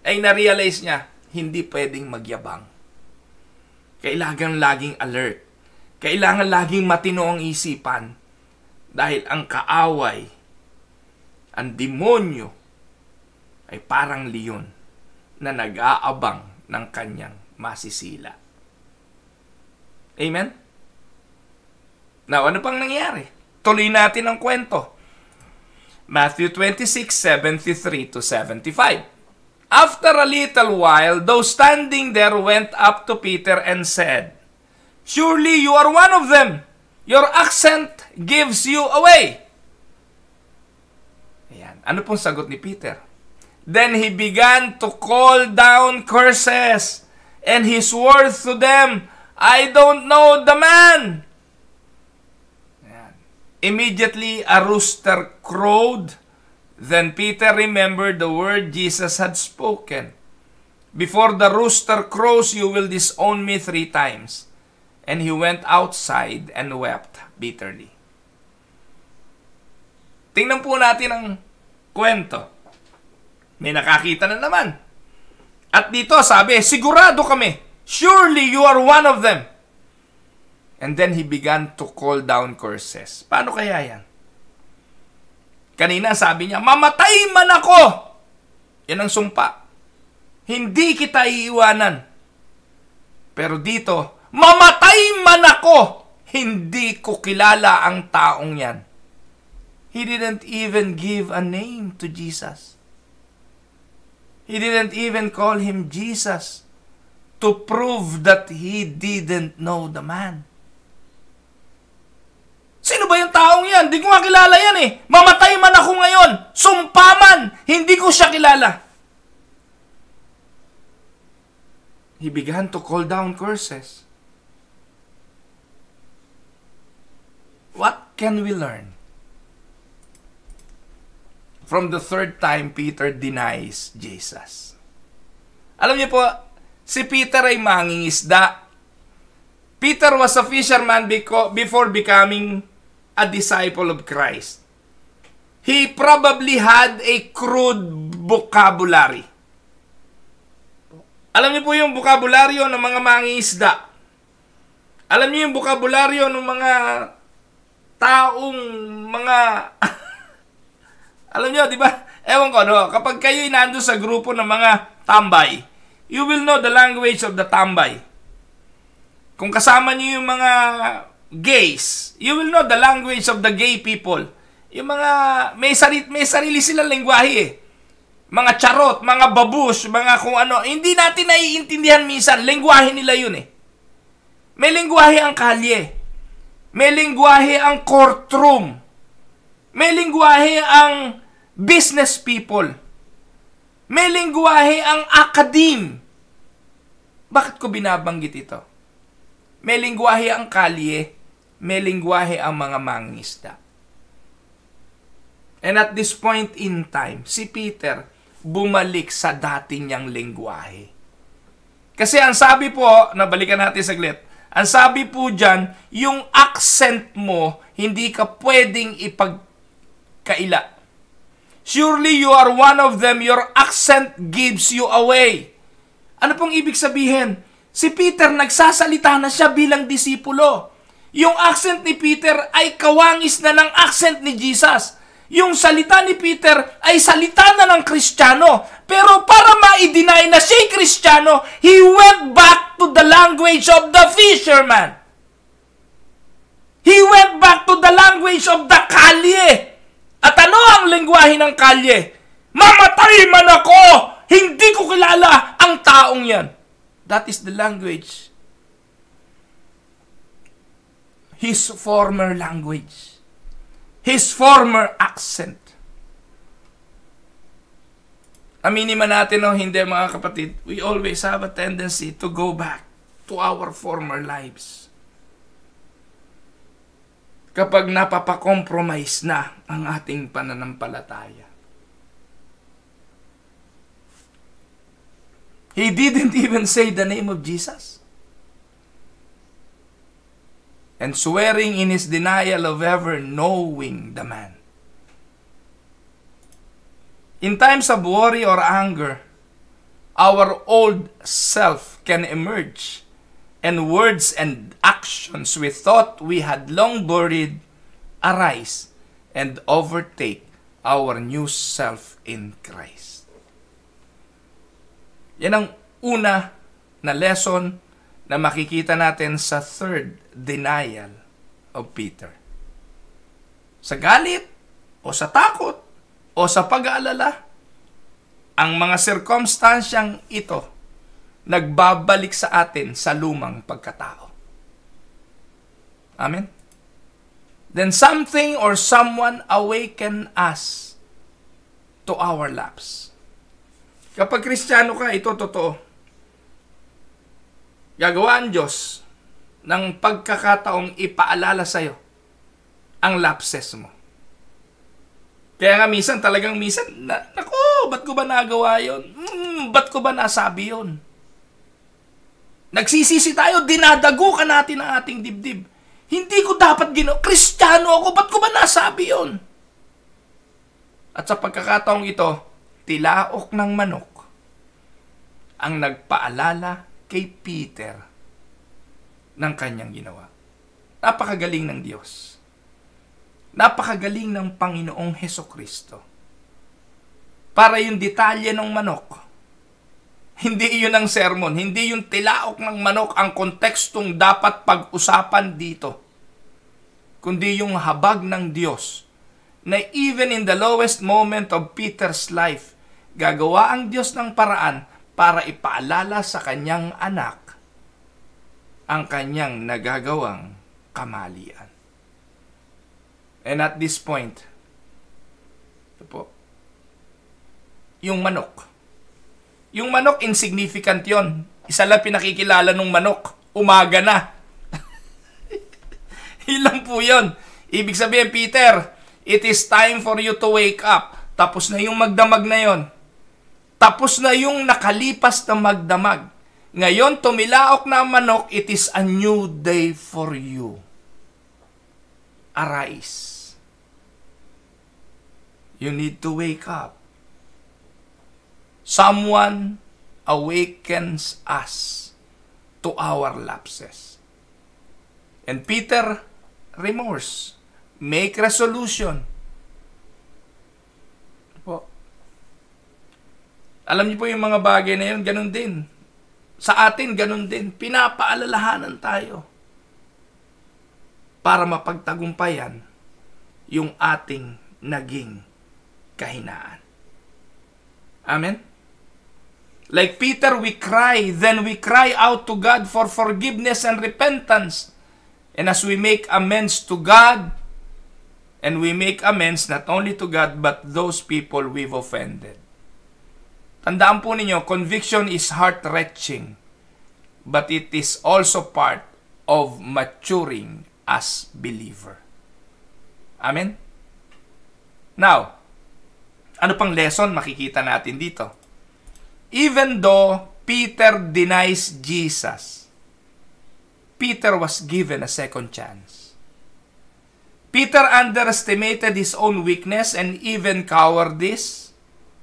ay na-realize niya, hindi pwedeng magyabang. Kailangan laging alert. Kailangan laging matino ang isipan. Dahil ang kaaway, ang demonyo, ay parang leon. na nag-aabang ng kanyang masisila. Amen? Now, ano pang nangyari? Tuloy natin ang kwento. Matthew 26:73 to 75. After a little while, those standing there went up to Peter and said, "Surely you are one of them. Your accent gives you away." Ayan. Ano pong sagot ni Peter? Then he began to call down curses, and his words to them, "I don't know the man." Ayan. Immediately a rooster crowed. Then Peter remembered the word Jesus had spoken. "Before the rooster crows, you will disown me 3 times. And he went outside and wept bitterly. Tingnan po natin ang kwento. May nakakita na naman. At dito sabi, sigurado kami, surely you are one of them. And then he began to call down curses. Paano kaya yan? Kanina sabi niya, mamatay man ako. Yan ang sumpa. Hindi kita iiwanan. Pero dito, mamatay man ako. Hindi ko kilala ang taong yan. He didn't even give a name to Jesus. He didn't even call him Jesus to prove that he didn't know the man. Sino ba yung taong yan? Hindi ko nga kilala yan eh. Mamatay man ako ngayon. Sumpa man. Hindi ko siya kilala. He began to call down curses. What can we learn from the third time Peter denies Jesus? Alam niyo po, si Peter ay mangingisda. Peter was a fisherman before becoming a disciple of Christ. He probably had a crude vocabulary. Alam niyo po yung bokabularyo ng mga mangingisda. Alam niyo yung bokabularyo ng mga taong mga alam niyo, di ba? Ewan ko, no? Kapag kayo'y nandun sa grupo ng mga tambay, you will know the language of the tambay. Kung kasama niyo yung mga gays, you will know the language of the gay people. Yung mga, may sarili silang lengguwahe eh. Mga charot, mga babush, mga kung ano. Hindi natin naiintindihan minsan. Lengguwahe nila yun eh. May lengguwahe ang kalye. May lengguwahe ang courtroom. May lengguwahe ang business people. May lengguwahe ang academe. Bakit ko binabanggit ito? May lengguwahe ang kalye. May lengguwahe ang mga mangingisda. And at this point in time, si Peter bumalik sa dati niyang lengguwahe. Kasi ang sabi po, nabalikan natin saglit, ang sabi po dyan, yung accent mo, hindi ka pwedeng ipagkaila. Surely you are one of them, your accent gives you away. Ano pong ibig sabihin? Si Peter nagsasalita na siya bilang disipulo. Yung accent ni Peter ay kawangis na ng accent ni Jesus. Yung salita ni Peter ay salita na ng Kristiyano. Pero para ma-deny na siya'y Kristiyano, he went back to the language of the fisherman. He went back to the language of the kalye. At ano ang lengguwahe ng kalye? Mamatay man ako! Hindi ko kilala ang taong yan. That is the language. His former language. His former accent. Aminin man natin o hindi mga kapatid, we always have a tendency to go back to our former lives. Kapag napapakompromise na ang ating pananampalataya. He didn't even say the name of Jesus. And swearing in his denial of ever knowing the man. In times of worry or anger, our old self can emerge, and words and actions we thought we had long buried arise and overtake our new self in Christ. Yan ang una na lesson na makikita natin sa third denial of Peter. Sa galit, o sa takot, o sa pag-aalala, ang mga sirkumstansyang ito nagbabalik sa atin sa lumang pagkatao. Amen? Then something or someone awaken us to our lapse. Kapag Kristiyano ka, ito totoo. Gagawa ang Diyos ng pagkakataong ipaalala sa'yo ang lapses mo. Kaya nga minsan, naku, ba't ko ba nagawa yun? Ba't ko ba nasabi yun? Nagsisisi tayo, dinadago ka natin ang ating dibdib. Hindi ko dapat Kristiyano ako, ba't ko ba nasabi yun? At sa pagkakataong ito, tilaok ng manok ang nagpaalala kay Peter ng kanyang ginawa. Napakagaling ng Diyos. Napakagaling ng Panginoong Hesukristo. Para yung detalye ng manok, hindi yun ang sermon, hindi yung tilaok ng manok ang kontekstong dapat pag-usapan dito, kundi yung habag ng Diyos na even in the lowest moment of Peter's life, gagawa ang Diyos ng paraan para ipaalala sa kanyang anak ang kanyang nagagawang kamalian. And at this point, ito po, yung manok. Yung manok, insignificant yon. Isa lang pinakikilala ng manok. Umaga na. Ilang po yun. Ibig sabihin, Peter, it is time for you to wake up. Tapos na yung magdamag na yon. Tapos na yung nakalipas na magdamag. Ngayon, tumilaok na ang manok, it is a new day for you. Arise. You need to wake up. Someone awakens us to our lapses. And Peter, remorse. Make resolution. Po. Alam niyo po yung mga bagay na yun, ganun din. Sa atin, ganun din. Pinapaalalahanan tayo para mapagtagumpayan yung ating naging kahinaan. Amen? Like Peter, we cry, then we cry out to God for forgiveness and repentance. And as we make amends to God, and we make amends not only to God, but those people we've offended. Tandaan po ninyo, conviction is heart-wrenching, but it is also part of maturing as believer. Amen? Now, ano pang lesson makikita natin dito? Even though Peter denies Jesus, Peter was given a second chance. Peter underestimated his own weakness and even cowardice.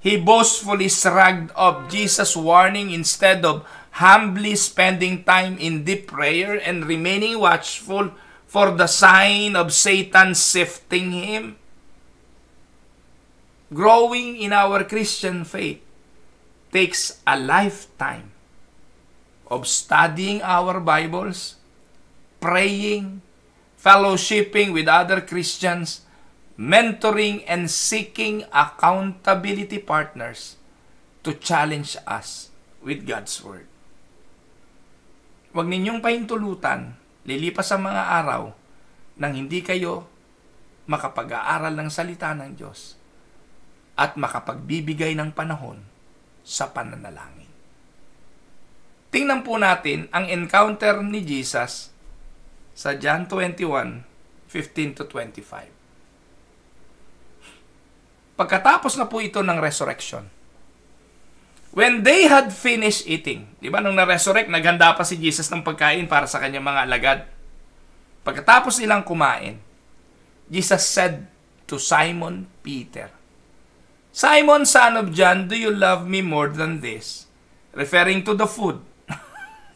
He boastfully shrugged off Jesus' warning instead of humbly spending time in deep prayer and remaining watchful for the sign of Satan sifting him. Growing in our Christian faith takes a lifetime of studying our Bibles, praying, fellowshipping with other Christians, mentoring, and seeking accountability partners to challenge us with God's Word. Huwag ninyong pahintulutan, lilipas ang mga araw nang hindi kayo makapag-aaral ng salita ng Diyos at makapagbibigay ng panahon sa pananalangin. Tingnan po natin ang encounter ni Jesus sa John 21:15-25. Pagkatapos na po ito ng resurrection, when they had finished eating, di ba nung na-resurrect, naghanda pa si Jesus ng pagkain para sa kanyang mga alagad. Pagkatapos nilang kumain, Jesus said to Simon Peter, Simon, son of John, do you love me more than this? Referring to the food.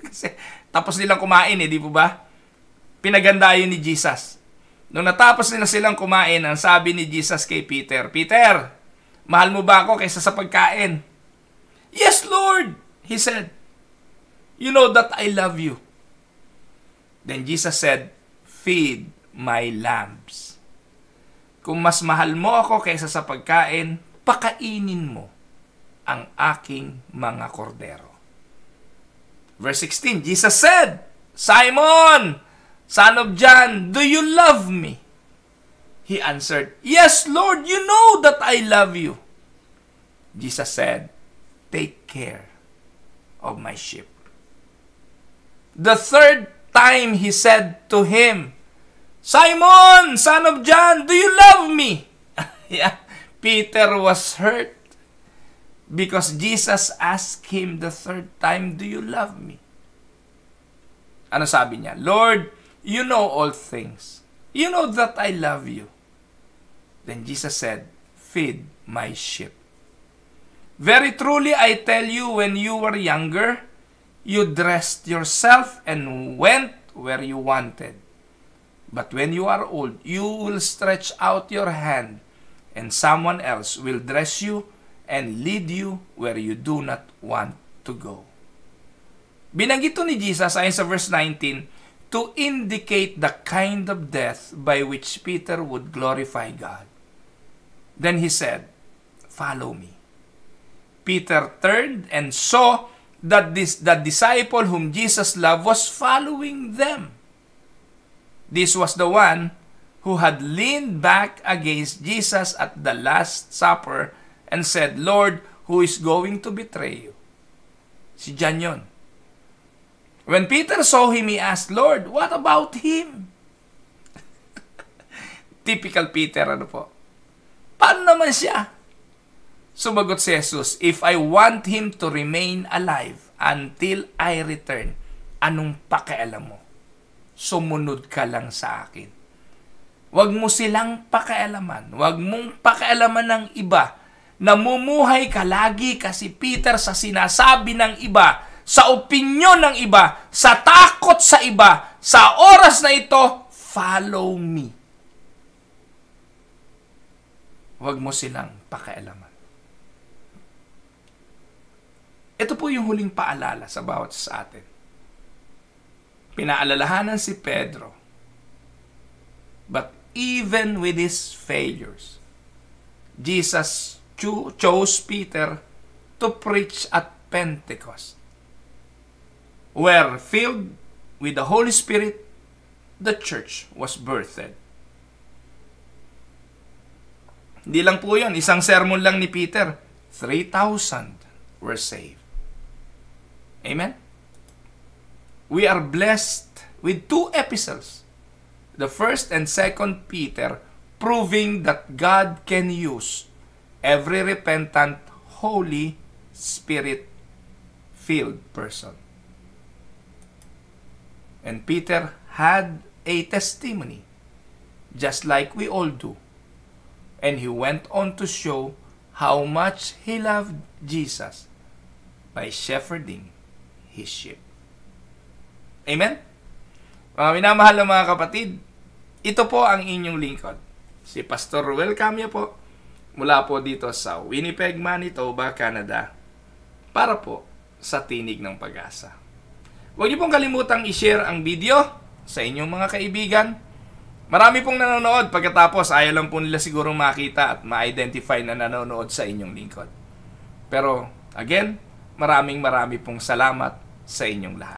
Kasi tapos nilang kumain di po ba? Pinaganda yun ni Jesus. Nung natapos nila silang kumain, ang sabi ni Jesus kay Peter, Peter, mahal mo ba ako kaysa sa pagkain? Yes, Lord! He said, "You know that I love you." Then Jesus said, "Feed my lambs." Kung mas mahal mo ako kaysa sa pagkain, pakainin mo ang aking mga kordero. Verse 16, Jesus said, "Simon, son of John, do you love me?" He answered, "Yes, Lord, you know that I love you." Jesus said, "Take care of my sheep." The third time he said to him, "Simon, son of John, do you love me?" Yeah, Peter was hurt because Jesus asked him the third time, "Do you love me?" Ano sabi niya? "Lord, you know all things. You know that I love you." Then Jesus said, "Feed my sheep. Very truly I tell you, when you were younger, you dressed yourself and went where you wanted. But when you are old, you will stretch out your hand, and someone else will dress you and lead you where you do not want to go." Binanggit ito ni Jesus ayon sa verse 19 to indicate the kind of death by which Peter would glorify God. Then he said, "Follow me." Peter turned and saw that the disciple whom Jesus loved was following them. This was the one who had leaned back against Jesus at the Last Supper and said, "Lord, who is going to betray you?" Si John yun. When Peter saw him, he asked, "Lord, what about him?" Typical Peter, ano po? Paano naman siya? Sumagot si Jesus, "If I want him to remain alive until I return, anong pakialam mo? Sumunod ka lang sa akin. Huwag mo silang pakialaman. Huwag mong pakialaman ng iba. Namumuhay ka lagi kasi Peter sa sinasabi ng iba, sa opinyon ng iba, sa takot sa iba. Sa oras na ito, follow me. Huwag mo silang pakialaman. Ito po yung huling paalala sa bawat sa atin. Pinaalalahanan si Pedro. But even with his failures, Jesus chose Peter to preach at Pentecost, where filled with the Holy Spirit, the church was birthed. Hindi lang po yun. Isang sermon lang ni Peter, 3,000 were saved. Amen? We are blessed with 2 epistles. The first and second Peter, proving that God can use every repentant, Holy Spirit-filled person. And Peter had a testimony, just like we all do. And he went on to show how much he loved Jesus by shepherding his sheep. Amen? Mga minamahal na mga kapatid, ito po ang inyong lingkod. Si Pastor Ruel Camia po, mula po dito sa Winnipeg, Manitoba, Canada, para po sa Tinig ng Pag-asa. Huwag niyo pong kalimutang i-share ang video sa inyong mga kaibigan. Marami pong nanonood, pagkatapos ayaw lang po nila siguro makita at ma-identify na nanonood sa inyong lingkod. Pero, again, marami pong salamat sa inyong lahat.